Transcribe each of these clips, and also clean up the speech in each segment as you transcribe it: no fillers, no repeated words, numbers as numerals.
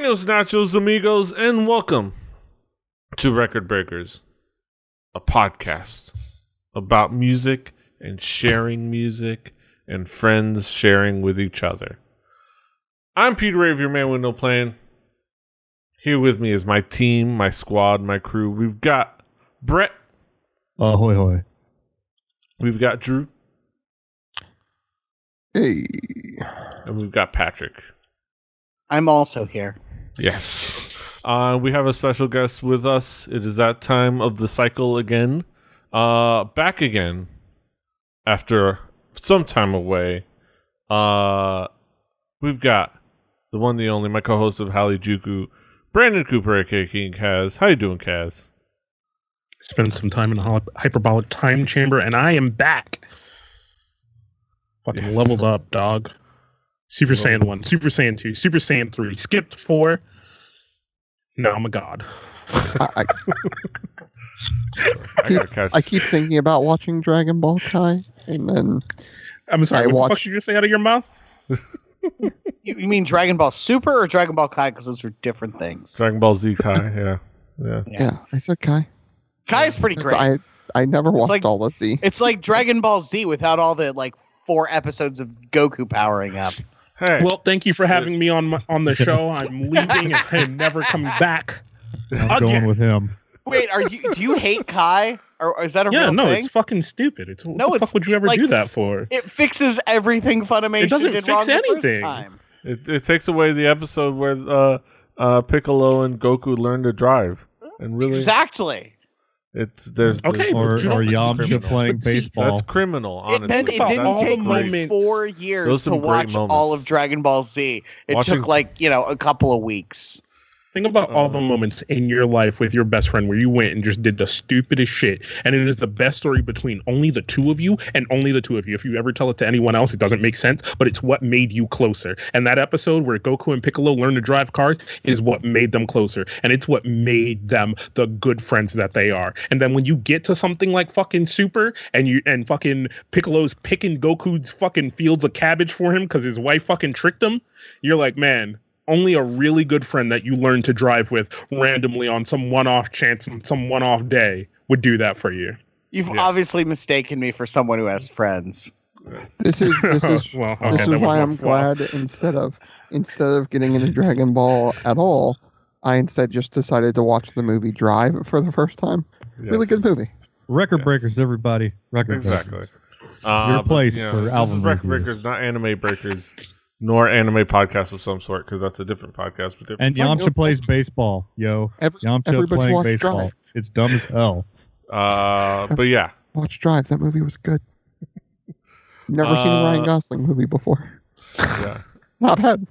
Buenos nachos, amigos, and welcome to Record Breakers, a podcast about music and sharing music and friends sharing with each other. I'm Peter Rave, your man with no plan. Here with me is my team, my squad, my crew. We've got Brett. Ahoy, hoy. We've got Drew. Hey. And we've got Patrick. I'm also here. Yes. We have a special guest with us. It is that time of the cycle again. Back again after some time away. We've got the one, the only, my co-host of Halijuku, Brandon Cooper, aka KingKaz. How you doing, Kaz? Spent some time in a hyperbolic time chamber, and I am back. Fucking leveled up, dog. Super Saiyan 1, Super Saiyan 2, Super Saiyan 3, skipped 4. Now I'm a god. I keep thinking about watching Dragon Ball Kai, and then I'm sorry, what the fuck did you say out of your mouth? You mean Dragon Ball Super or Dragon Ball Kai? Because those are different things. Dragon Ball Z Kai, yeah. I said Kai. Kai is pretty great. I never watched all of Z. It's like Dragon Ball Z without all the 4 episodes of Goku powering up. Hey. Well, thank you for having me on the show. I'm leaving and I'm never coming back. I'm going with him. Wait, do you hate Kai? Or is that a real thing? No, it's fucking stupid. What the fuck would you ever do that for? It fixes everything Funimation It doesn't did fix wrong anything. The first time. It takes away the episode where Piccolo and Goku learn to drive. And really, exactly. There's or Yamcha playing baseball. That's criminal, honestly. It didn't take 4 years to watch all of Dragon Ball Z. It took a couple of weeks. Think about all the moments in your life with your best friend where you went and just did the stupidest shit. And it is the best story between only the two of you and only the two of you. If you ever tell it to anyone else, it doesn't make sense, but it's what made you closer. And that episode where Goku and Piccolo learn to drive cars is what made them closer. And it's what made them the good friends that they are. And then when you get to something like fucking Super and fucking Piccolo's picking Goku's fucking fields of cabbage for him because his wife fucking tricked him, you're like, man, only a really good friend that you learn to drive with randomly on some one-off chance and some one-off day would do that for you. You've obviously mistaken me for someone who has friends. This is why I'm glad instead of getting into Dragon Ball at all, I instead just decided to watch the movie Drive for the first time. Yes. Really good movie. Record Breakers, everybody. Record Breakers. Your place for album. This is Record Breakers, not Anime Breakers. Nor anime podcast of some sort, because that's a different podcast. And Yamcha plays baseball, yo. Yamcha playing baseball. Drive. It's dumb as hell. But yeah. Watch Drive. That movie was good. Never seen a Ryan Gosling movie before. Yeah. Not had.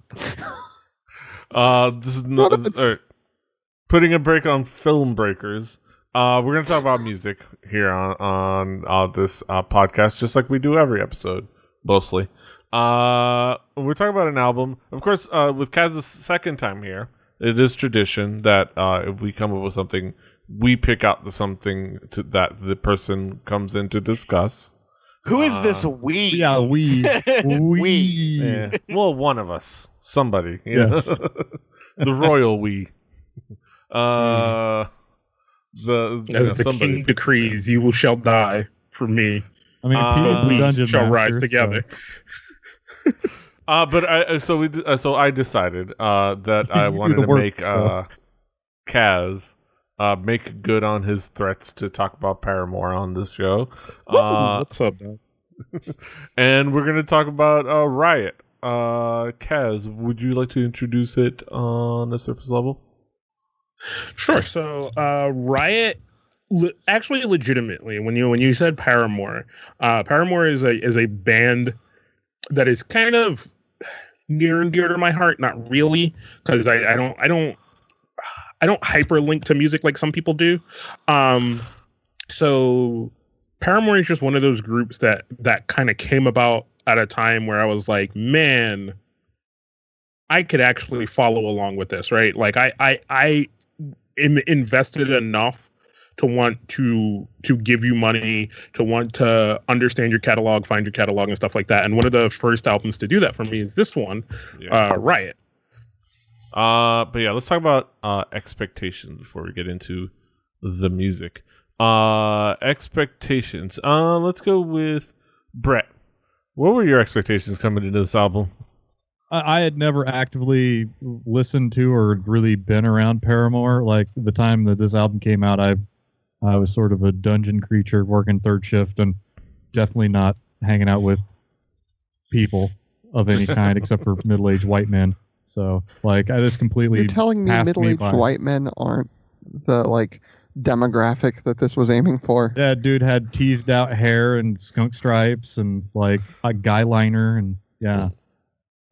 This is putting a break on film breakers. We're going to talk about music here on this podcast, just like we do every episode, mostly. We're talking about an album. Of course, with Kaz's second time here, it is tradition that if we come up with something, we pick out something that the person comes in to discuss. Who is this we? Yeah, we. Yeah. Well, one of us. Somebody. Yes. The royal we. As the king decrees, you shall die for me. I mean, we dungeon shall master, rise together. So I decided that I wanted to make Kaz make good on his threats to talk about Paramore on this show. What's up, man? And we're going to talk about RIOT. Kaz, would you like to introduce it on a surface level? Sure. So RIOT, actually, legitimately, when you said Paramore, Paramore is a band that is kind of near and dear to my heart. Not really, because I don't hyperlink to music like some people do. So Paramore is just one of those groups that kind of came about at a time where I was like, man, I could actually follow along with this, right? Like I am invested enough to want to give you money, to want to understand your catalog, find your catalog and stuff like that. And one of the first albums to do that for me is this one, RIOT. But yeah, let's talk about expectations before we get into the music. Expectations. Let's go with Brett. What were your expectations coming into this album? I had never actively listened to or really been around Paramore. Like the time that this album came out, I was sort of a dungeon creature working third shift and definitely not hanging out with people of any kind except for middle-aged white men. So like I just completely You're telling me middle-aged white men aren't the like demographic that this was aiming for? Yeah, dude had teased out hair and skunk stripes and like a guy liner and yeah.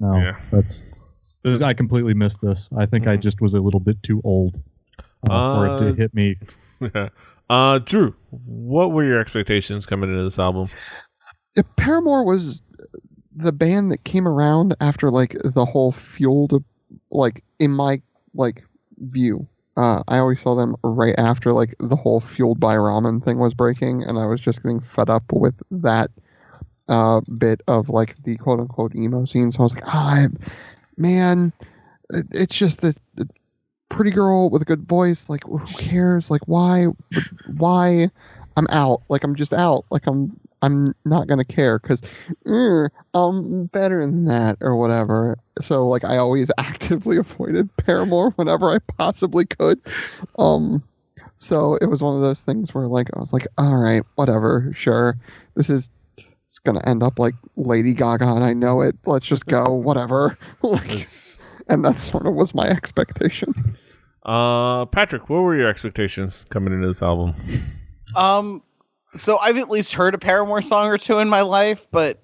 No, yeah. I completely missed this. I think I just was a little bit too old for it to hit me. Yeah. Drew, what were your expectations coming into this album? Paramore was the band that came around after like the whole Fueled, like in my like view. I always saw them right after like the whole Fueled by Ramen thing was breaking, and I was just getting fed up with that bit of like the quote unquote emo scene. So I was like, man, it's just this pretty girl with a good voice. Like, who cares? Like, why? I'm out. Like, I'm just out. Like, I'm not gonna care because I'm better than that or whatever. So like, I always actively avoided Paramore whenever I possibly could. So it was one of those things where like I was like, all right, whatever, sure, it's gonna end up like Lady Gaga and I know it. Let's just go, whatever. Like, and that sort of was my expectation. Patrick, what were your expectations coming into this album? So I've at least heard a Paramore song or two in my life, but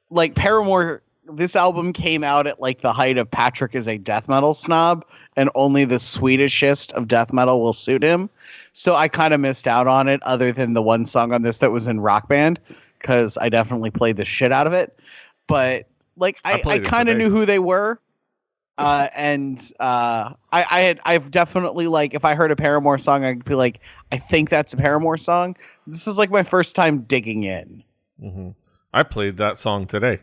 like Paramore, this album came out at like the height of Patrick is a death metal snob and only the Swedishest of death metal will suit him. So I kind of missed out on it other than the one song on this that was in Rock Band, because I definitely played the shit out of it. But like I kind of knew who they were. I've definitely like, if I heard a Paramore song, I'd be like, I think that's a Paramore song. This is like my first time digging in. Mm-hmm. I played that song today.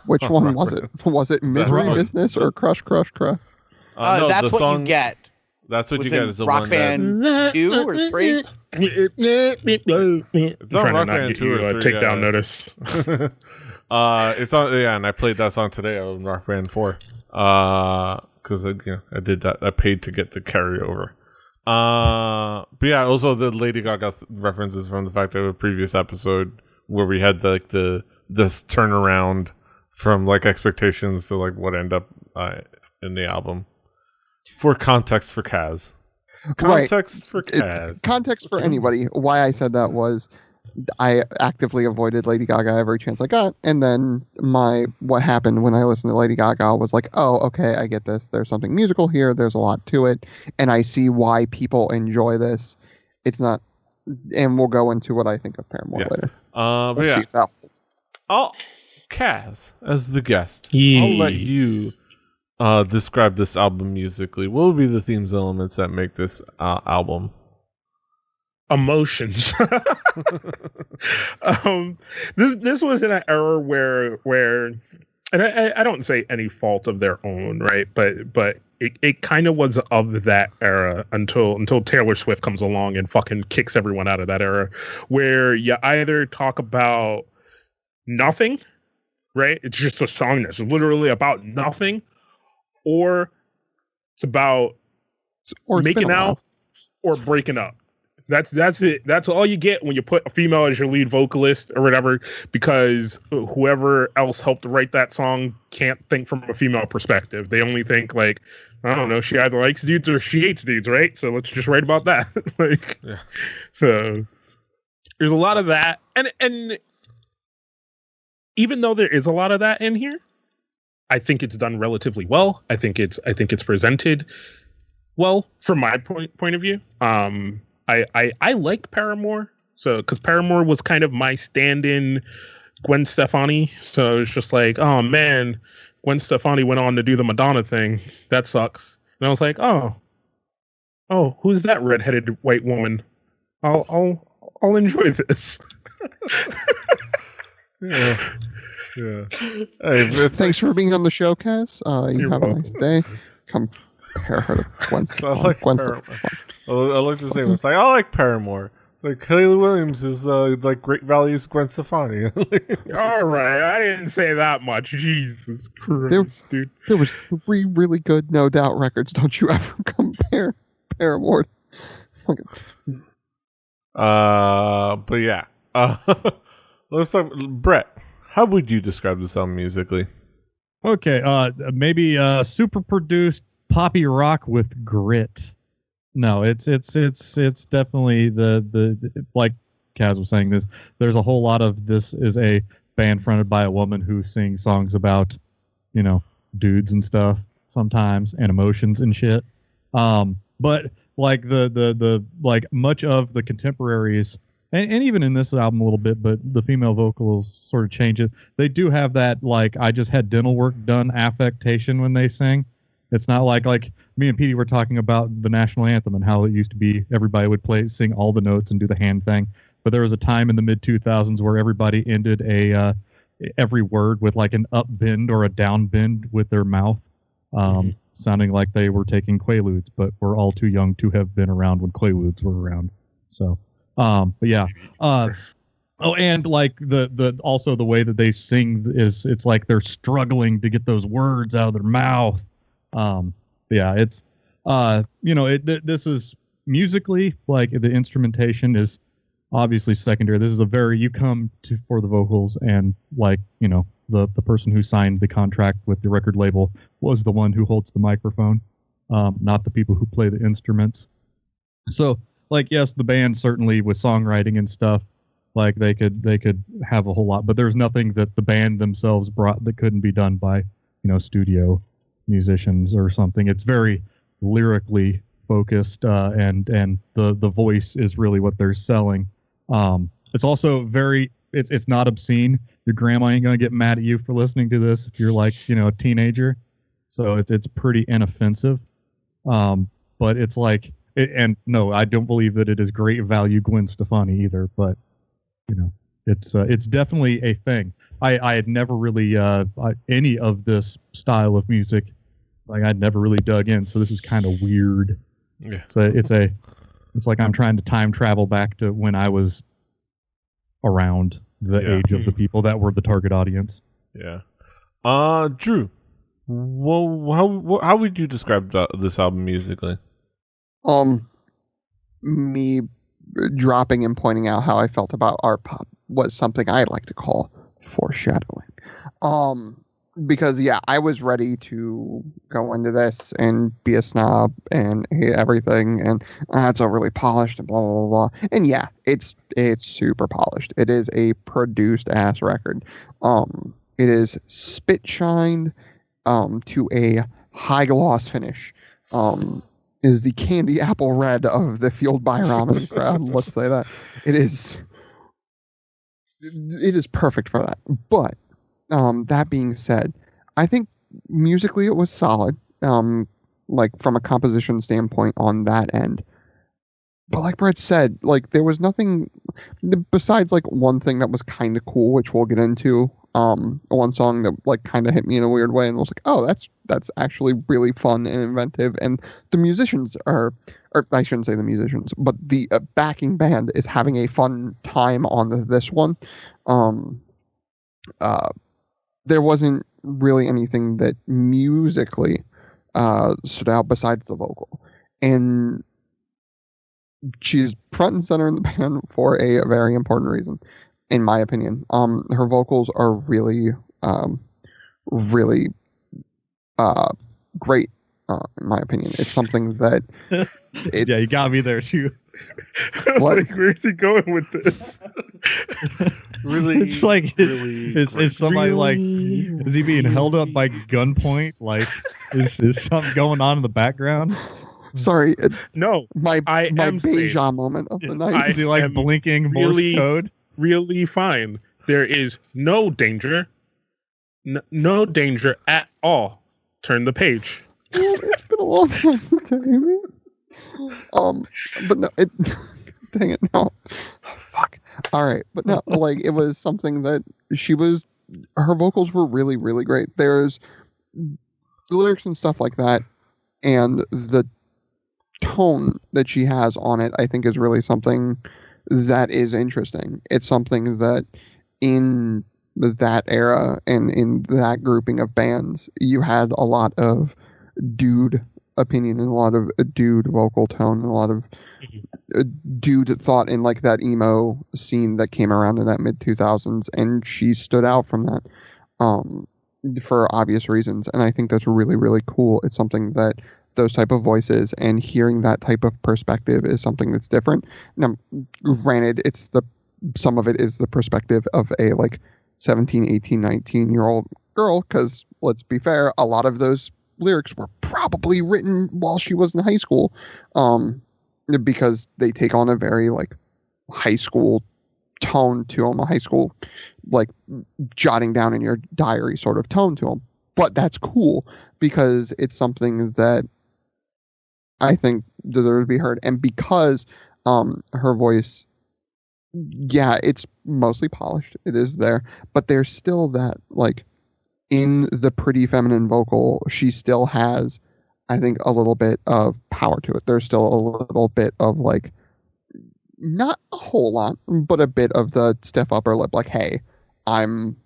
Which one was it? Was it Misery Business or Crush Crush Crush? No, that's what you get. That's what you get. Is the Rock Band 2 or 3? It's on Rock Band 2 or 3. Take down notice. It's on, yeah, and I played that song today on Rock Band 4. Because I did that. I paid to get the carryover. But yeah, also the Lady Gaga references from the fact of a previous episode where we had this turnaround from like expectations to like what ended up in the album. For context for Kaz. Context for Kaz. Context for anybody. Why I said that was I actively avoided Lady Gaga every chance I got, and then what happened when I listened to Lady Gaga was like, oh, okay, I get this. There's something musical here. There's a lot to it, and I see why people enjoy this. It's not, and we'll go into what I think of Paramore later. But yeah, Kaz as the guest. Yes. I'll let you describe this album musically. What would be the themes elements that make this album? Emotions. This was in an era where and I don't say any fault of their own, right? But it kind of was of that era until Taylor Swift comes along and fucking kicks everyone out of that era, where you either talk about nothing, right? It's just a song that's literally about nothing, or it's about making out or breaking up. That's it. That's all you get when you put a female as your lead vocalist or whatever, because whoever else helped write that song can't think from a female perspective. They only think like, I don't know, she either likes dudes or she hates dudes, right? So let's just write about that. So there's a lot of that. And even though there is a lot of that in here, I think it's done relatively well. I think it's presented well from my point of view. I like Paramore, so because Paramore was kind of my stand-in Gwen Stefani, so it's just like, oh man, Gwen Stefani went on to do the Madonna thing. That sucks. And I was like, oh, who's that redheaded white woman? I'll enjoy this. Yeah. Yeah. Hey, thanks for being on the show, Kaz. You have a nice day. Compare her to Gwen. I like Paramore. I like to say it's like I like Paramore. Like Haley Williams is like Great Value's Gwen Stefani. All right, I didn't say that much. Jesus Christ, dude. There was 3 really good No Doubt records. Don't you ever compare Paramore? But yeah. Let's talk. Brett, how would you describe this album musically? Okay, maybe super produced poppy rock with grit. No, it's definitely the like Kaz was saying, there's a whole lot of this is a band fronted by a woman who sings songs about, dudes and stuff sometimes and emotions and shit. But like the like much of the contemporaries and even in this album a little bit, but the female vocals sort of change it. They do have that like I just had dental work done affectation when they sing. It's not like me and Petey were talking about the national anthem and how it used to be everybody would sing all the notes and do the hand thing. But there was a time in the mid 2000s where everybody ended every word with like an up bend or a down bend with their mouth, sounding like they were taking Quaaludes, but we're all too young to have been around when Quaaludes were around. So, but yeah. Oh, and like the also the way that they sing it's like they're struggling to get those words out of their mouth. Yeah, it's this is musically like the instrumentation is obviously secondary. This is you come to for the vocals, and like the person who signed the contract with the record label was the one who holds the microphone, not the people who play the instruments. So like yes, the band certainly with songwriting and stuff, like they could have a whole lot, but there's nothing that the band themselves brought that couldn't be done by studio musicians or something. It's very lyrically focused, and the voice is really what they're selling. It's also it's not obscene. Your grandma ain't gonna get mad at you for listening to this if you're like a teenager. So it's pretty inoffensive. But it's like and no, I don't believe that it is great value Gwen Stefani either. But it's definitely a thing. I had never really any of this style of music, like I'd never really dug in, so this is kind of weird. Yeah. It's like I'm trying to time travel back to when I was around the age of the people that were the target audience. Yeah. Drew, well, how would you describe this album musically? Me dropping and pointing out how I felt about art pop was something I like to call foreshadowing. Because I was ready to go into this and be a snob and hate everything, and it's all really polished and blah blah blah. And it's super polished. It is a produced ass record. It is spit shined to a high gloss finish. Is the candy apple red of the Fueled by Ramen crowd. Let's say that it is perfect for that. But that being said, I think musically it was solid, like from a composition standpoint on that end. But like Brett said, like there was nothing besides like one thing that was kind of cool, which we'll get into. One song that like kind of hit me in a weird way, and was like, oh, that's actually really fun and inventive. And the musicians or I shouldn't say the musicians, but the backing band is having a fun time on this one. There wasn't really anything that musically stood out besides the vocal, and she's front and center in the band for a very important reason, in my opinion. Her vocals are really great, in my opinion. It's something that yeah, you got me there too. What? Like, where's he going with this? Really? It's like is somebody really? like is he being held up by gunpoint? Like is something going on in the background? Sorry, No, my am Beja safe. moment of the night. Is he like blinking Morse code? Really fine. There is no danger. No danger at all. Turn the page. It's been a long time. But no, dang it, no. Fuck. All right, but no, like it was something that she was her vocals were really, really great. There's the lyrics and stuff like that, and the tone that she has on it, I think, is really something that is interesting. It's something that in that era and in that grouping of bands, you had a lot of dude opinion and a lot of dude vocal tone and a lot of dude thought in like that emo scene that came around in that mid 2000s, and she stood out from that for obvious reasons, and I think that's really, really cool. It's something that those type of voices and hearing that type of perspective is something that's different. Now, granted, some of it is the perspective of a like 17, 18, 19-year-old girl, because let's be fair, a lot of those lyrics were probably written while she was in high school, because they take on a very like high school tone to them, a high school like jotting down in your diary sort of tone to them. But that's cool because it's something that I think deserves to be heard. And because her voice, yeah, it's mostly polished. It is there. But there's still that, like, in the pretty feminine vocal, she still has, I think, a little bit of power to it. There's still a little bit of, like, not a whole lot, but a bit of the stiff upper lip, like, hey, I'm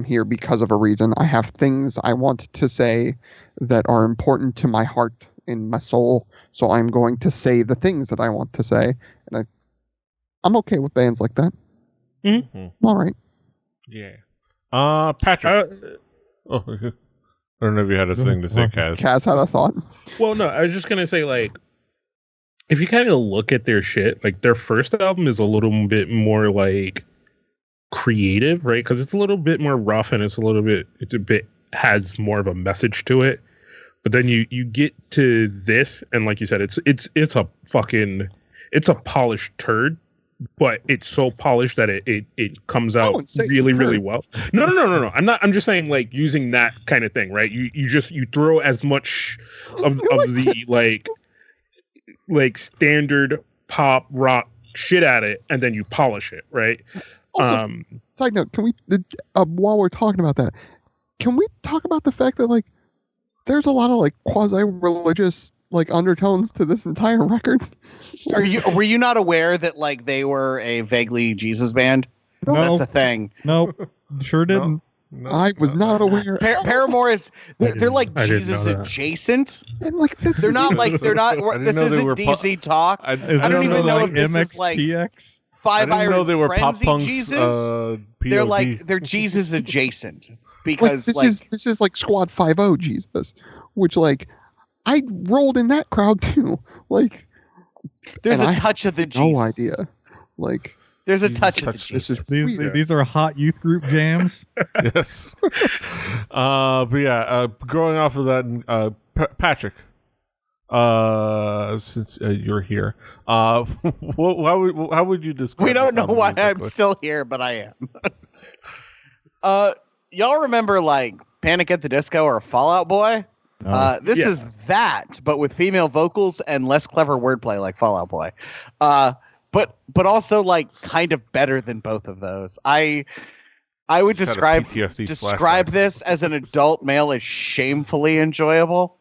here because of a reason. I have things I want to say that are important to my heart and my soul, so I'm going to say the things that I want to say. And I'm okay with bands like that. Mm-hmm. All right. Yeah. Patrick. I don't know if you had a thing to say, Kaz. Kaz had a thought. Well, no, I was just gonna say, like, if you kind of look at their shit, like their first album is a little bit more like creative, right? Because it's a little bit more rough and it's a bit has more of a message to it. But then you get to this, and like you said, it's a polished turd, but it's so polished that it comes out really, really well. No. I'm just saying, like, using that kind of thing, right? You throw as much of the like standard pop rock shit at it, and then you polish it, right? Also, side note, can we while we're talking about that, can we talk about the fact that, like, there's a lot of like quasi-religious like undertones to this entire record? Were you not aware that like they were a vaguely Jesus band? No. That's a thing. Nope. Sure didn't. No. I was not aware. Paramore is they're like Jesus adjacent. And like they're not like they're not. This isn't DC talk. I don't even know if this is like Five I didn't know they were pop Frenzy punks. Jesus. They're Jesus adjacent because like, this is like Squad 5-0 Jesus, which like I rolled in that crowd too. Like there's a touch of the Jesus. No idea. Like there's a touch of the Jesus. These are hot youth group jams. Yes. But yeah, growing off of that, Patrick. Since you're here, how would you describe? We don't know why musically? I'm still here, but I am. Y'all remember like Panic at the Disco or Fall Out Boy? This is that, but with female vocals and less clever wordplay like Fall Out Boy. But also like kind of better than both of those. I would describe this as an adult male as shamefully enjoyable.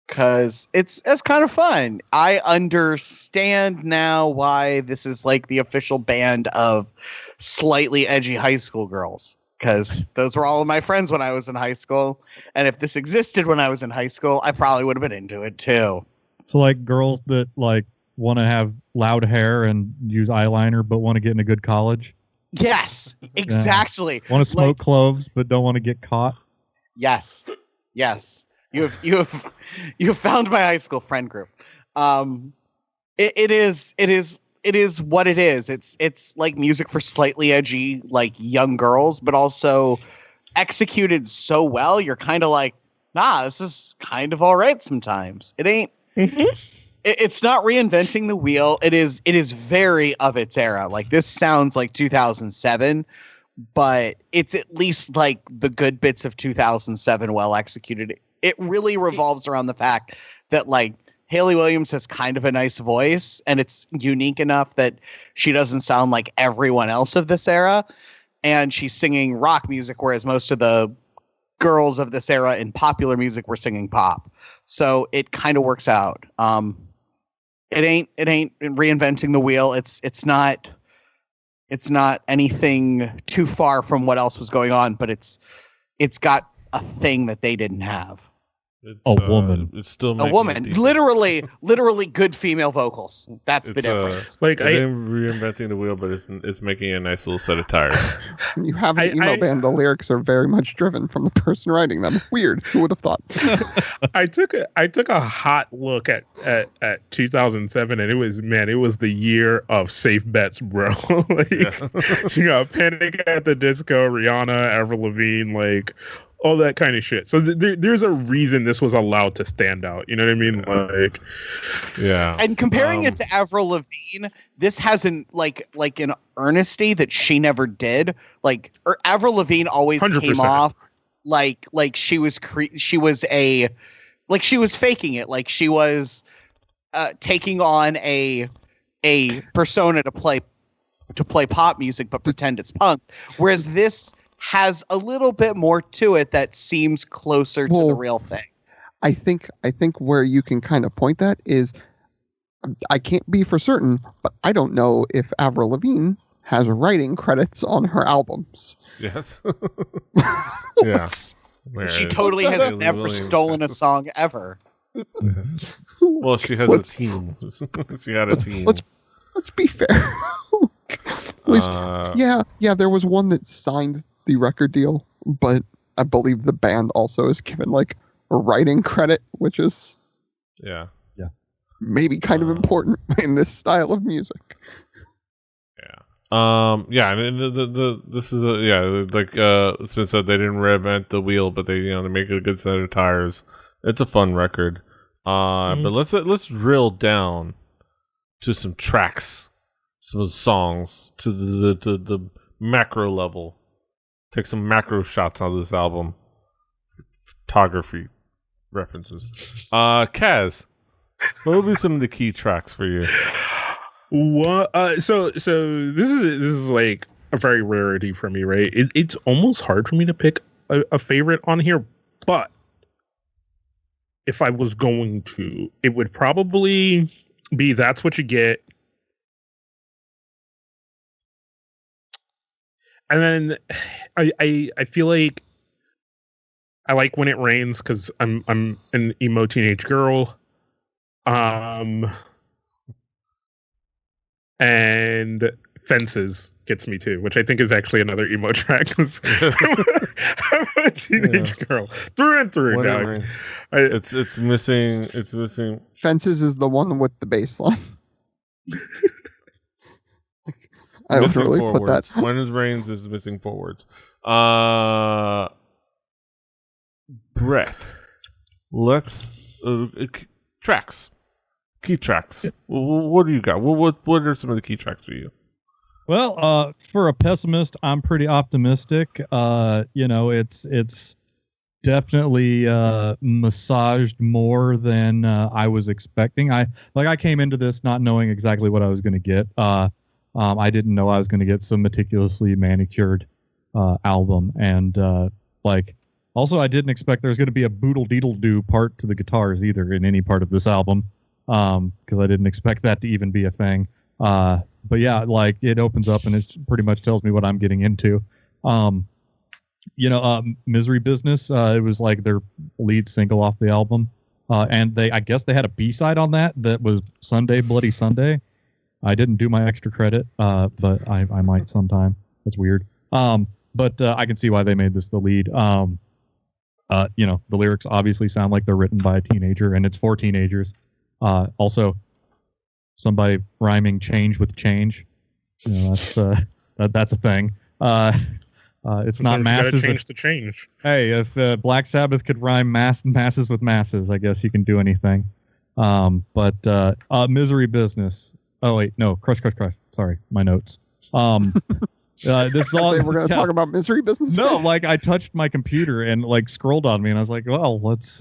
Because it's kind of fun. I understand now why this is like the official band of slightly edgy high school girls. Because those were all of my friends when I was in high school. And if this existed when I was in high school, I probably would have been into it too. So like girls that like want to have loud hair and use eyeliner but want to get in a good college? Yes, exactly. Want to smoke cloves but don't want to get caught? Yes. You have found my high school friend group. It is what it is. It's like music for slightly edgy, like young girls, but also executed so well. You're kind of like, nah, this is kind of all right sometimes. It ain't. Mm-hmm. It's not reinventing the wheel. It is very of its era. Like this sounds like 2007. But it's at least like the good bits of 2007 well executed. It really revolves around the fact that like Hayley Williams has kind of a nice voice and it's unique enough that she doesn't sound like everyone else of this era. and she's singing rock music, whereas most of the girls of this era in popular music were singing pop. So it kind of works out. It ain't reinventing the wheel. It's not anything too far from what else was going on, but it's got a thing that they didn't have. A woman. It's still a woman. Literally good female vocals. That's the difference. Like I am reinventing the wheel, but it's making a nice little set of tires. You have an emo band. The lyrics are very much driven from the person writing them. Weird. Who would have thought? I took a hot look at 2007, and it was the year of safe bets, bro. You got Panic at the Disco, Rihanna, Avril Lavigne, like all that kind of shit. So there's a reason this was allowed to stand out. You know what I mean? Like, yeah. And comparing it to Avril Lavigne, this has an like an earnesty that she never did. Like, Avril Lavigne always 100%. Came off like she was faking it. Like she was taking on a persona to play pop music, but pretend it's punk. Whereas this has a little bit more to it that seems closer to the real thing. I think where you can kind of point that is, I can't be for certain, but I don't know if Avril Lavigne has writing credits on her albums. Yes. Yeah. She totally has never stolen a song ever. Yes. Well, she has a team. She had a team. Let's be fair. At least, yeah, there was one that signed the record deal, but I believe the band also is given like a writing credit, which is maybe kind of important in this style of music. And this is like it's been said, they didn't reinvent the wheel, but they make a good set of tires. It's a fun record. But let's drill down to some tracks, some songs, to the macro level. Take some macro shots on this album. Photography references. Kaz, what will be some of the key tracks for you? What? So this is like a very rarity for me, right? It's almost hard for me to pick a favorite on here, but if I was going to, it would probably be That's What You Get. And then I feel like I like When It Rains because I'm an emo teenage girl. And Fences gets me too, which I think is actually another emo track. I'm a teenage girl through and through. Dog. It's missing. Fences is the one with the bass line. I missing really four put words. that. When It Rains is missing 4 words. Brett, let's tracks. Key tracks. Yeah. What do you got? What are some of the key tracks for you? Well, for a pessimist, I'm pretty optimistic. It's definitely massaged more than I was expecting. I came into this not knowing exactly what I was going to get. I didn't know I was going to get some meticulously manicured album, and also I didn't expect there was going to be a boodle deedle doo part to the guitars either in any part of this album, because I didn't expect that to even be a thing. But yeah, it opens up and it pretty much tells me what I'm getting into. Misery Business, it was like their lead single off the album, and I guess they had a B-side on that was Sunday Bloody Sunday. I didn't do my extra credit, but I might sometime. That's weird. But I can see why they made this the lead. The lyrics obviously sound like they're written by a teenager, and it's for teenagers. Also, somebody rhyming change with change. That's a thing. It's not masses. Change to change. Hey, if Black Sabbath could rhyme masses with masses, I guess he can do anything. But Misery Business. Oh wait, no, Crush. Sorry, my notes. This is all we're going to talk about Misery Business. No, I touched my computer and scrolled on me, and I was like, well, let's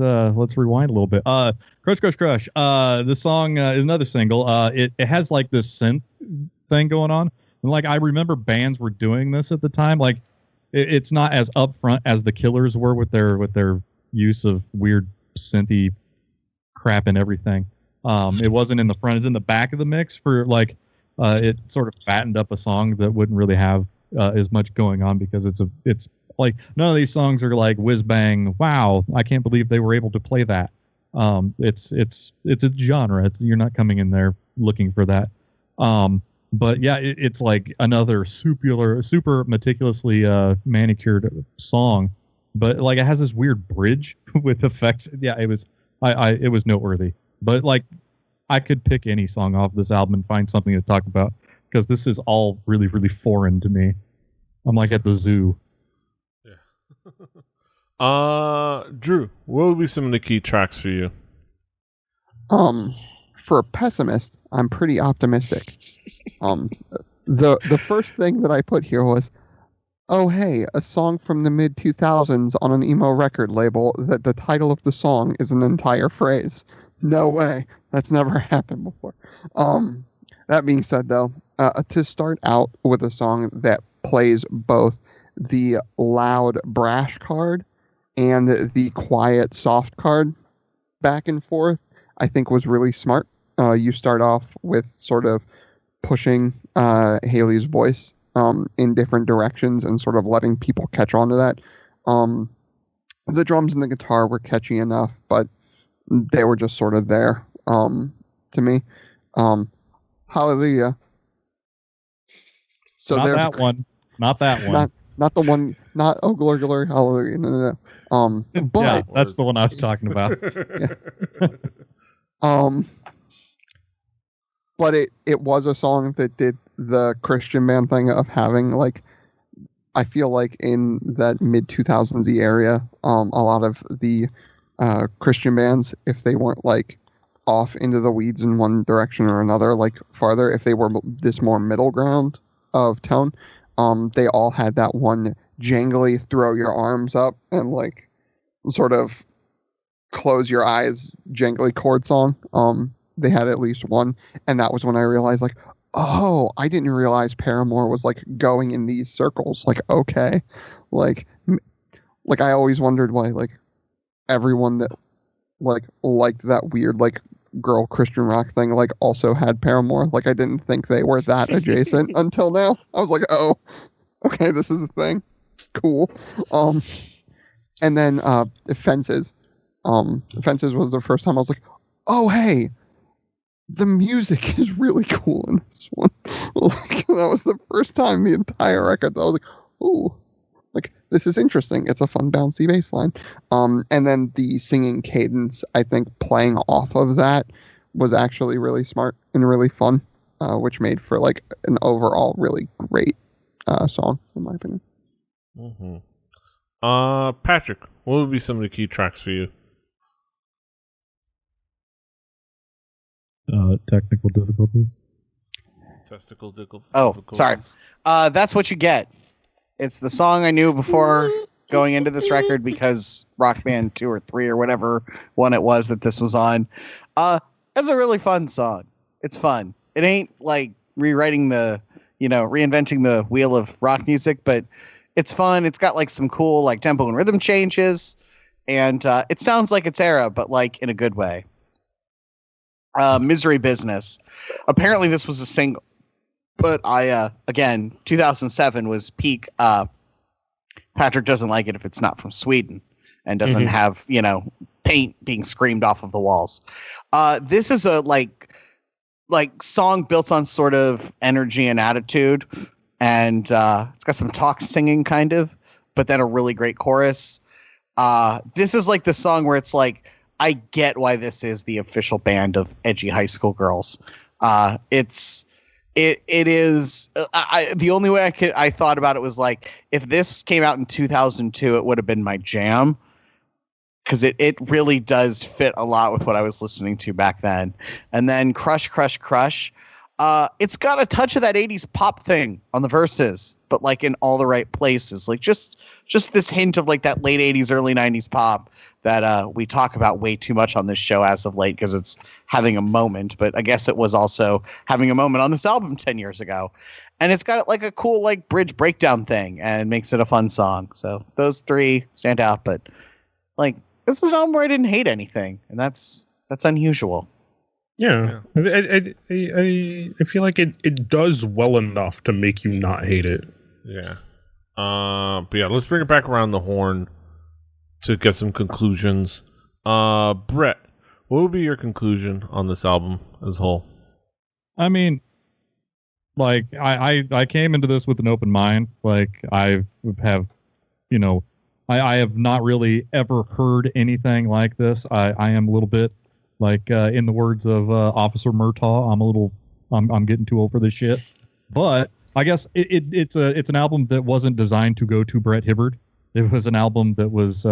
rewind a little bit. Crush. This song is another single. It has this synth thing going on. And like I remember bands were doing this at the time. Like it's not as upfront as the Killers were with their use of weird synthy crap and everything. It wasn't in the front; it's in the back of the mix for like it sort of fattened up a song that wouldn't really have as much going on because it's like none of these songs are like whiz bang. Wow, I can't believe they were able to play that. It's a genre. You're not coming in there looking for that. But yeah, it's like another super meticulously manicured song. But like it has this weird bridge with effects. Yeah, it was it was noteworthy. But like I could pick any song off this album and find something to talk about because this is all really, really foreign to me. I'm like at the zoo. Drew, what would be some of the key tracks for you? For a pessimist, I'm pretty optimistic. The first thing that I put here was, oh hey, a song from the mid 2000s on an emo record label that the title of the song is an entire phrase. No way, that's never happened before. That being said, though, to start out with a song that plays both the loud brash card and the quiet soft card back and forth, I think was really smart. You start off with sort of pushing Haley's voice in different directions and sort of letting people catch on to that. The drums and the guitar were catchy enough, but they were just sort of there to me. Hallelujah. So not that one. Not that one. Not the one. Not oh glory glory hallelujah. No. But yeah, that's the one I was talking about. But it was a song that did the Christian band thing of having like, I feel like in that mid 2000s area, a lot of the Christian bands, if they weren't like off into the weeds in one direction or another, like farther, if they were this more middle ground of tone, they all had that one jangly throw your arms up and like sort of close your eyes jangly chord song. They had at least one, and that was when I realized like, oh, I didn't realize Paramore was like going in these circles. Like, okay, like I always wondered why like everyone that like liked that weird like girl Christian rock thing like also had Paramore. Like I didn't think they were that adjacent until now. I was like, oh, okay, this is a thing. Cool. And then Fences. Fences was the first time I was like, oh hey, the music is really cool in this one. Like, that was the first time the entire record that I was like, ooh, like this is interesting. It's a fun bouncy bass line. And then the singing cadence, I think playing off of that was actually really smart and really fun, which made for like an overall really great song, in my opinion. Mm-hmm. Patrick, what would be some of the key tracks for you? Technical difficulties. Oh, sorry. That's what you get. It's the song I knew before going into this record because Rock Band 2 or 3 or whatever one it was that this was on. It's a really fun song. It's fun. It ain't like reinventing the wheel of rock music, but it's fun. It's got like some cool like tempo and rhythm changes, and it sounds like its era, but like in a good way. Misery Business. Apparently this was a single, but again, 2007 was peak. Patrick doesn't like it if it's not from Sweden and doesn't have, paint being screamed off of the walls. This is a like song built on sort of energy and attitude, and it's got some talk singing kind of, but then a really great chorus. This is like the song where it's like, I get why this is the official band of edgy high school girls. It is. The only way I thought about it was like, if this came out in 2002, it would have been my jam, because it really does fit a lot with what I was listening to back then. And then Crush, Crush, Crush. It's got a touch of that 80s pop thing on the verses, but like in all the right places. Like just this hint of like that late 80s, early 90s pop that we talk about way too much on this show as of late because it's having a moment. But I guess it was also having a moment on this album 10 years ago. and it's got like a cool like bridge breakdown thing and makes it a fun song. So those three stand out. But like this is an album where I didn't hate anything, and that's unusual. Yeah. I feel like it does well enough to make you not hate it. Yeah. But yeah, let's bring it back around the horn to get some conclusions. Brett, what would be your conclusion on this album as a whole? I mean, like I came into this with an open mind. Like I have not really ever heard anything like this. I am a little bit like in the words of Officer Murtaugh, I'm getting too old for this shit. But I guess it's an album that wasn't designed to go to Brett Hibbard. It was an album that was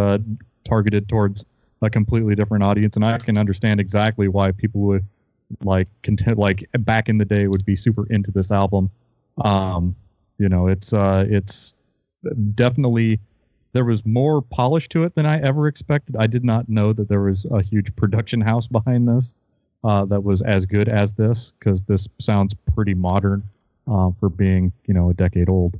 targeted towards a completely different audience, and I can understand exactly why people would like back in the day would be super into this album. It's definitely, there was more polish to it than I ever expected. I did not know that there was a huge production house behind this that was as good as this, because this sounds pretty modern for being a decade old.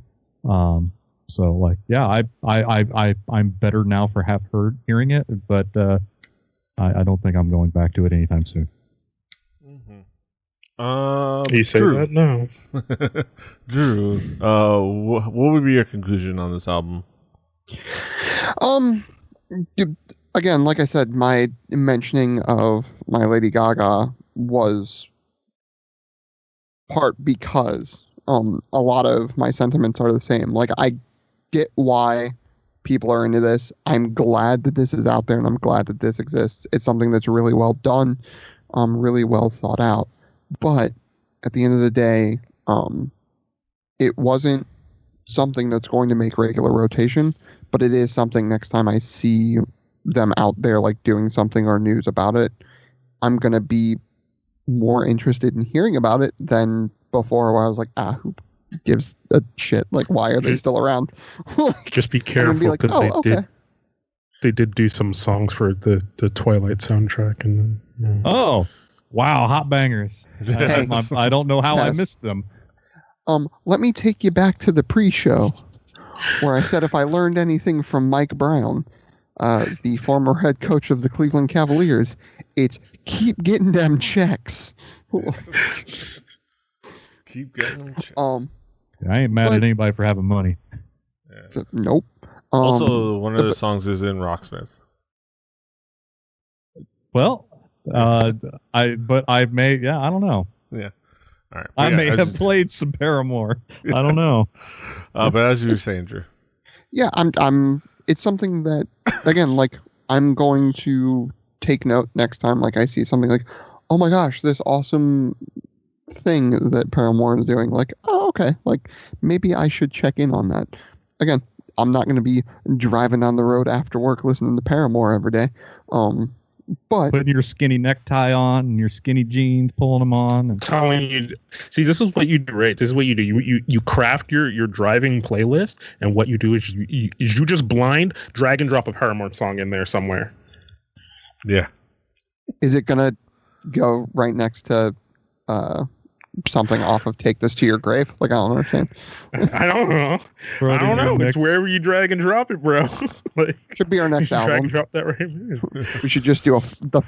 So like, yeah, I'm better now for hearing it, but I don't think I'm going back to it anytime soon. You say Drew. that now. Drew, what would be your conclusion on this album? Again, like I said, my mentioning of My Lady Gaga was part because a lot of my sentiments are the same. Like, I get why people are into this. I'm glad that this is out there, and I'm glad that this exists. It's something that's really well done, really well thought out. But at the end of the day, it wasn't something that's going to make regular rotation, but it is something next time I see them out there like doing something or news about it, I'm going to be more interested in hearing about it than before, where I was like, who gives a shit? Like, why are they still around? Just be careful, because they did do some songs for the Twilight soundtrack. And Oh, wow, hot bangers. I don't know how I missed them. Let me take you back to the pre-show where I said if I learned anything from Mike Brown, the former head coach of the Cleveland Cavaliers, it's keep getting them checks. Keep getting them checks. I ain't mad at anybody for having money. Yeah. Nope. Also, one of the songs is in Rocksmith. Well, I don't know. Yeah. All right. I may have played some Paramore. Yes. I don't know. But as you were saying, Drew. Yeah, it's something that, again, like, I'm going to take note next time. Like, I see something like, oh my gosh, this awesome thing that Paramore is doing. Like, oh, okay. Like, maybe I should check in on that. Again, I'm not going to be driving down the road after work listening to Paramore every day. But putting your skinny necktie on and your skinny jeans, pulling them on. And telling you, see, this is what you do, right? This is what you do. You craft your driving playlist, and what you do is you just blind drag and drop a Paramore song in there somewhere. Yeah. Is it gonna go right next to something off of Take This to Your Grave? Like, I don't understand. I don't know. I don't know. It's wherever you drag and drop it, bro. Like, should be our next album. Drag and drop that right. We should just do the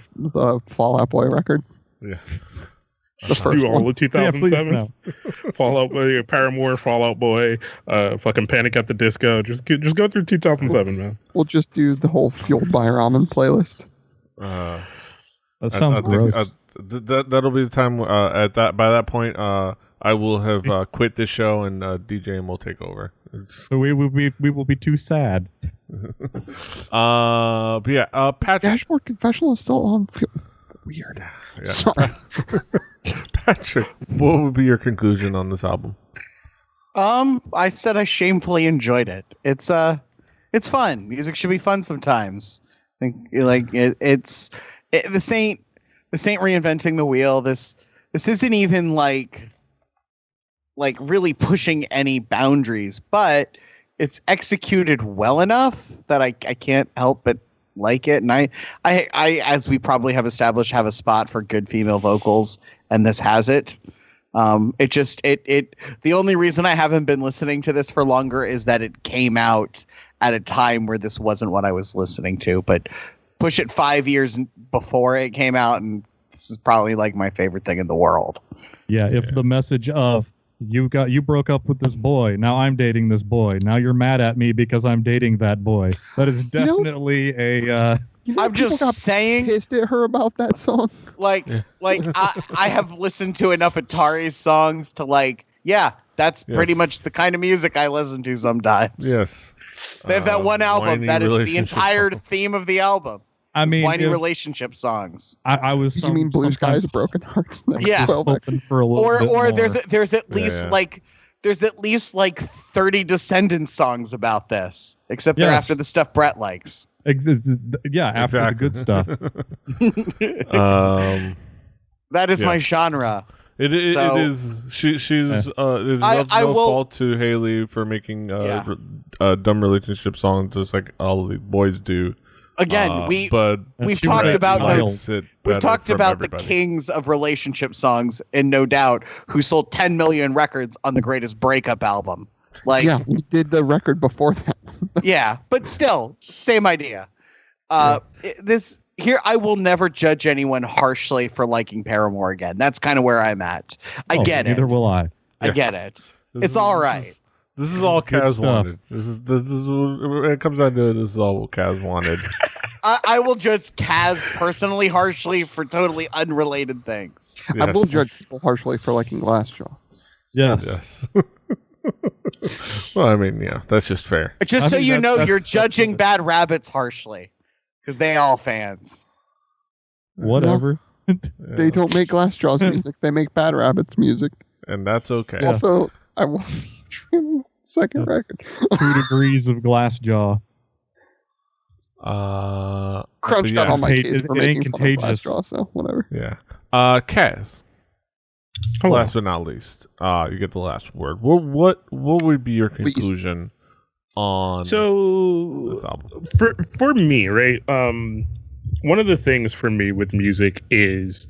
Fall Out Boy record. Yeah. The first do all the 2007. Yeah, Fall Out Boy, Paramore, Fall Out Boy, fucking Panic at the Disco. Just go through 2007, man. We'll just do the whole Fueled by Ramen playlist. That sounds gross. That'll be the time. By that point, I will have quit this show, and DJ will take over. So we will be too sad. But yeah, Patrick. Dashboard Confessional is still on. Weird. Yeah. Sorry. Patrick, what would be your conclusion on this album? I said I shamefully enjoyed it. It's fun. Music should be fun sometimes. I think this ain't reinventing the wheel. This isn't even like really pushing any boundaries, but it's executed well enough that I can't help but like it. And I as we probably have established, have a spot for good female vocals, and this has it. The only reason I haven't been listening to this for longer is that it came out at a time where this wasn't what I was listening to. But push it 5 years before it came out, and this is probably like my favorite thing in the world. Yeah, if the message of you broke up with this boy, now I'm dating this boy, now you're mad at me because I'm dating that boy. That is definitely I'm just saying, pissed at her about that song. I have listened to enough Atari songs to that's pretty much the kind of music I listen to sometimes. Yes. They have that one album that is the entire theme of the album. I mean, whiny relationship songs. I was. Did you mean Blue Skies, Broken Hearts? Yeah. For a or there's at least there's at least 30 Descendants songs about this, except they're after the stuff Brett likes. After the good stuff. That is my genre. It is. She's. It is no fault to Haley for making dumb relationship songs, just like all the boys do. Again, we've talked about the kings of relationship songs in No Doubt, who sold 10 million records on the Greatest Breakup album. We did the record before that. Yeah, but still, same idea. I will never judge anyone harshly for liking Paramore again. That's kind of where I'm at. I get it. Neither will I. I get it. It's all right. This is all Kaz wanted. This is when it comes down to it. This is all Kaz wanted. I will judge Kaz personally harshly for totally unrelated things. Yes. I will judge people harshly for liking Glassjaw. Yes. Well, I mean, that's just fair. Just so you know, you're judging Bad Rabbits harshly because they all fans. Whatever. They don't make Glassjaw's music. They make Bad Rabbits music, and that's okay. Also, I will. Second record. 2 degrees of Glassjaw. Crunch got on my case for making fun of Glassjaw, so whatever. Yeah. Kaz. Last but not least, you get the last word. What would be your conclusion on this album? For me, right? One of the things for me with music is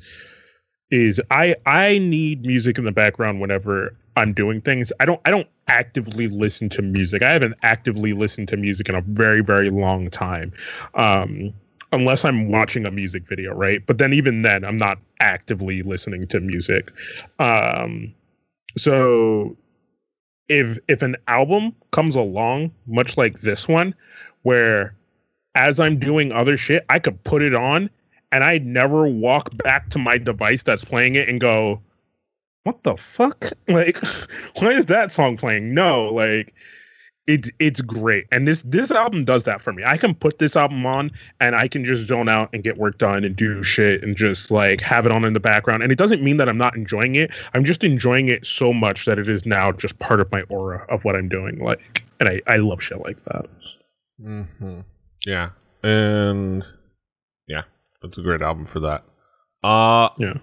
I need music in the background whenever I'm doing things. I don't actively listen to music. I haven't actively listened to music in a very, very long time. Unless I'm watching a music video, right? But then even then, I'm not actively listening to music. So if an album comes along, much like this one, where as I'm doing other shit, I could put it on and I'd never walk back to my device that's playing it and go, what the fuck? Like, why is that song playing? No, like, it's great. And this album does that for me. I can put this album on and I can just zone out and get work done and do shit and just like have it on in the background. And it doesn't mean that I'm not enjoying it. I'm just enjoying it so much that it is now just part of my aura of what I'm doing. Like, and I love shit like that. Mm-hmm. Yeah. And yeah, it's a great album for that. Yeah.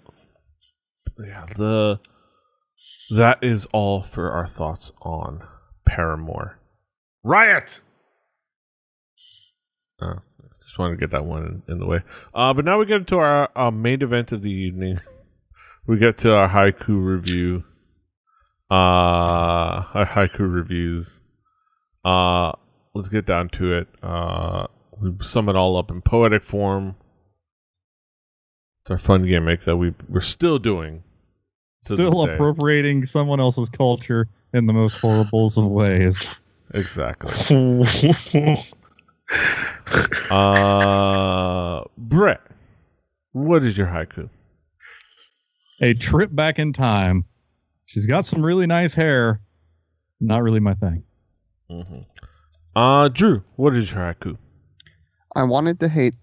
That is all for our thoughts on Paramore. RIOT! Just wanted to get that one in the way. But now we get into our main event of the evening. We get to our haiku review. Our haiku reviews. Let's get down to it. We sum it all up in poetic form. It's our fun gimmick that we're still doing. Still appropriating someone else's culture in the most horribles of ways. Exactly. Brett, what is your haiku? A trip back in time. She's got some really nice hair. Not really my thing. Mm-hmm. Drew, what is your haiku? I wanted to hate,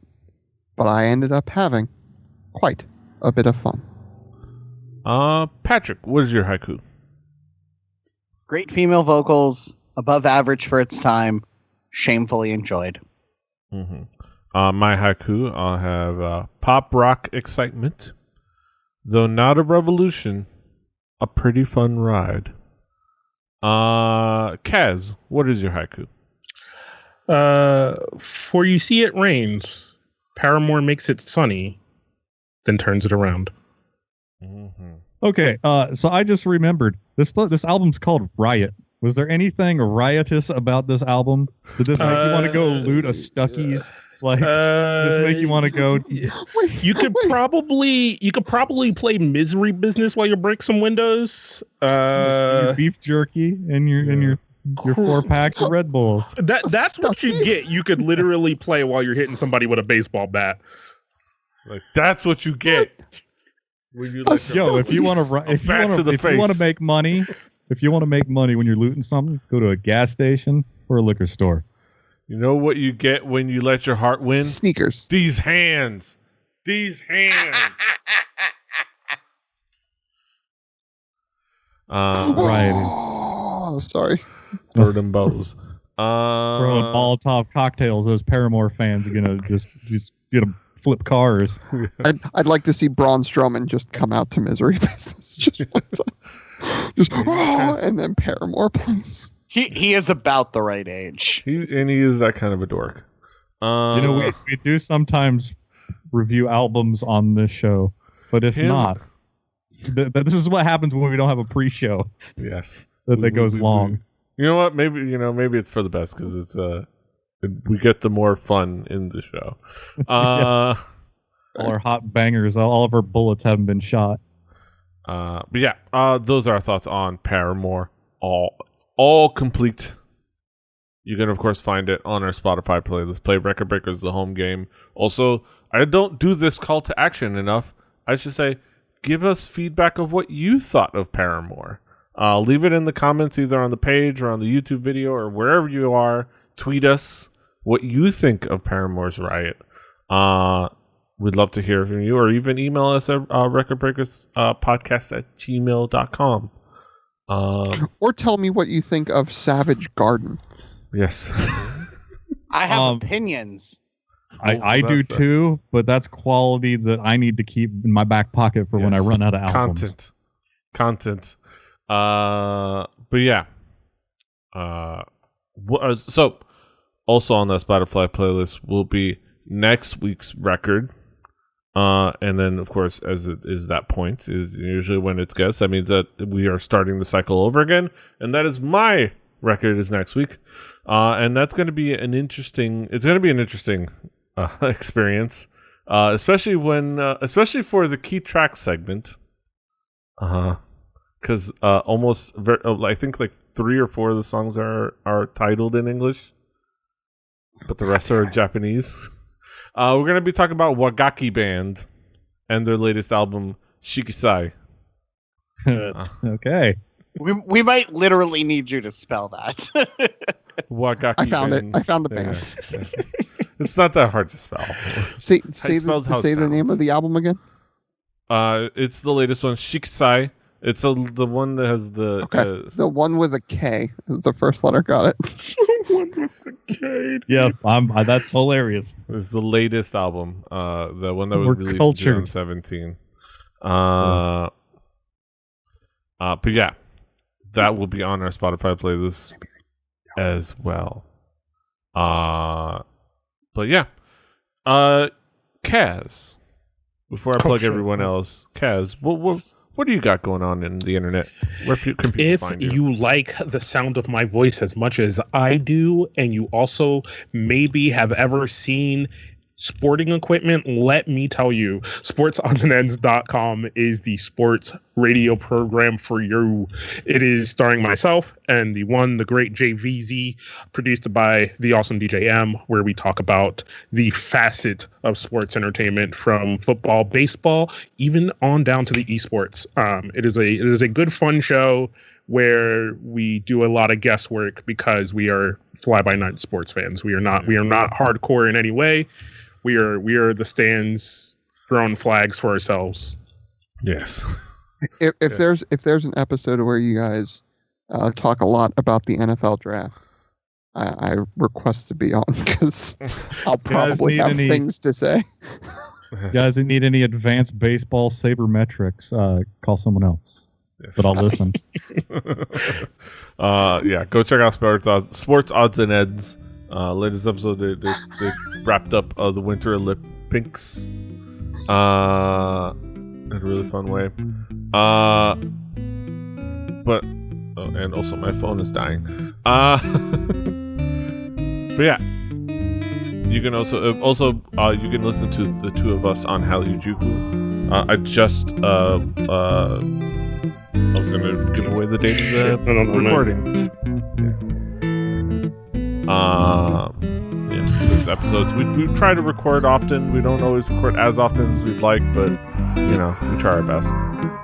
but I ended up having quite a bit of fun. Patrick, what is your haiku? Great female vocals, above average for its time, shamefully enjoyed. Mm-hmm. My haiku, I'll have pop rock excitement, though not a revolution, a pretty fun ride. Kaz, what is your haiku? For you see it rains, Paramore makes it sunny, then turns it around. Mm-hmm. Okay, so I just remembered this album's called Riot. Was there anything riotous about this album? Did this make you want to go loot a Stuckey's? Like, does this make you want to go? You could probably play Misery Business while you break some windows. Your beef jerky and your 4 packs of Red Bulls. That's what you get. You could literally play while you're hitting somebody with a baseball bat. Like, that's what you get. When you if you want to make money, when you're looting something, go to a gas station or a liquor store. You know what you get when you let your heart win? Sneakers. These hands. Right. Oh, sorry. Throw them bows. Throwing Molotov cocktails. Those Paramore fans are gonna just get them flip cars. I'd like to see Braun Strowman just come out to Misery Business just one time. And then Paramore plays. He is about the right age. He is that kind of a dork. We do sometimes review albums on this show, but if not, this is what happens when we don't have a pre-show. Yes, that goes long. You know what? Maybe it's for the best because it's we get the more fun in the show. Yes. All our hot bangers, all of our bullets haven't been shot. But yeah, those are our thoughts on Paramore. All complete. You can, of course, find it on our Spotify playlist. Play Record Breakers, the home game. Also, I don't do this call to action enough. I should say, give us feedback of what you thought of Paramore. Leave it in the comments, either on the page or on the YouTube video or wherever you are. Tweet us what you think of Paramore's Riot. We'd love to hear from you, or even email us at recordbreakerspodcast@gmail.com. Or tell me what you think of Savage Garden. Yes. I have opinions. I do too, but that's quality that I need to keep in my back pocket for when I run out of albums. Content. But yeah. So, also on that Spotify playlist will be next week's record. And then, of course, as it is that point, is usually when it's guessed, that means that we are starting the cycle over again. And that is my record is next week. And that's going to be an interesting experience, especially for the key track segment. Because I think like 3 or 4 of the songs are titled in English, but the rest are Japanese. We're going to be talking about Wagaki Band and their latest album, Shikisai. Okay. We might literally need you to spell that. Wagaki I found Band. it. I found the band. Yeah. It's not that hard to spell. Say the name of the album again. It's the latest one, Shikisai. It's the one that has the... Okay, the one with a K. The first letter, got it. The one with the K. Yeah, that's hilarious. It's the latest album. The one that was released in 2017. But yeah, that will be on our Spotify playlist as well. But yeah. Kaz, before I plug everyone else, Kaz, what do you got going on in the internet? Where can people find you? If you like the sound of my voice as much as I do, and you also maybe have ever seen sporting equipment, let me tell you, sportsoddsandsends.com is the sports radio program for you. It is starring myself and the great JVZ, produced by the awesome DJ M, where we talk about the facet of sports entertainment, from football, baseball, even on down to the esports. It is a good, fun show where we do a lot of guesswork because we are fly-by-night sports fans. We are not hardcore in any way. We are the stands throwing flags for ourselves. Yes. If there's an episode where you guys talk a lot about the NFL draft, I request to be on, because I'll probably have things to say. Guys who need any advanced baseball sabermetrics, call someone else. Yes. But I'll listen. Yeah, go check out Sports Odds and Ends. Latest episode, they wrapped up the Winter Olympics in a really fun way. But and also my phone is dying. But yeah, you can also you can listen to the two of us on Hallyu-Juku. I was gonna give away the date of the recording. Yeah, there's episodes. We try to record often. We don't always record as often as we'd like, but we try our best.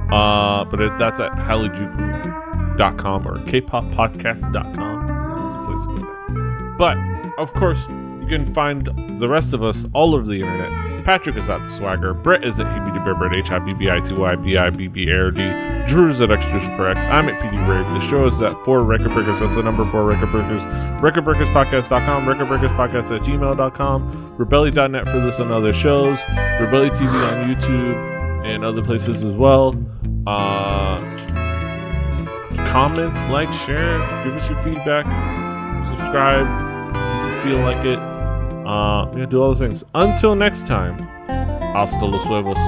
But that's at hallyu-juku.com or kpoppodcast.com. But of course, you can find the rest of us all over the internet. Patrick is at The Swagger. Brett is at HibbityBibbert, HIBBITYBIBBARD. Drew is at X4X. I'm at PD Rave. The show is at 4 Record Breakers. That's the number 4 Record Breakers. RecordBreakersPodcast.com. RecordBreakersPodcast@gmail.com. Rebelli.net for this and other shows. Rebelli TV on YouTube and other places as well. Comment, like, share, give us your feedback, subscribe if you feel like it. Do all those things. Until next time, hasta los huevos.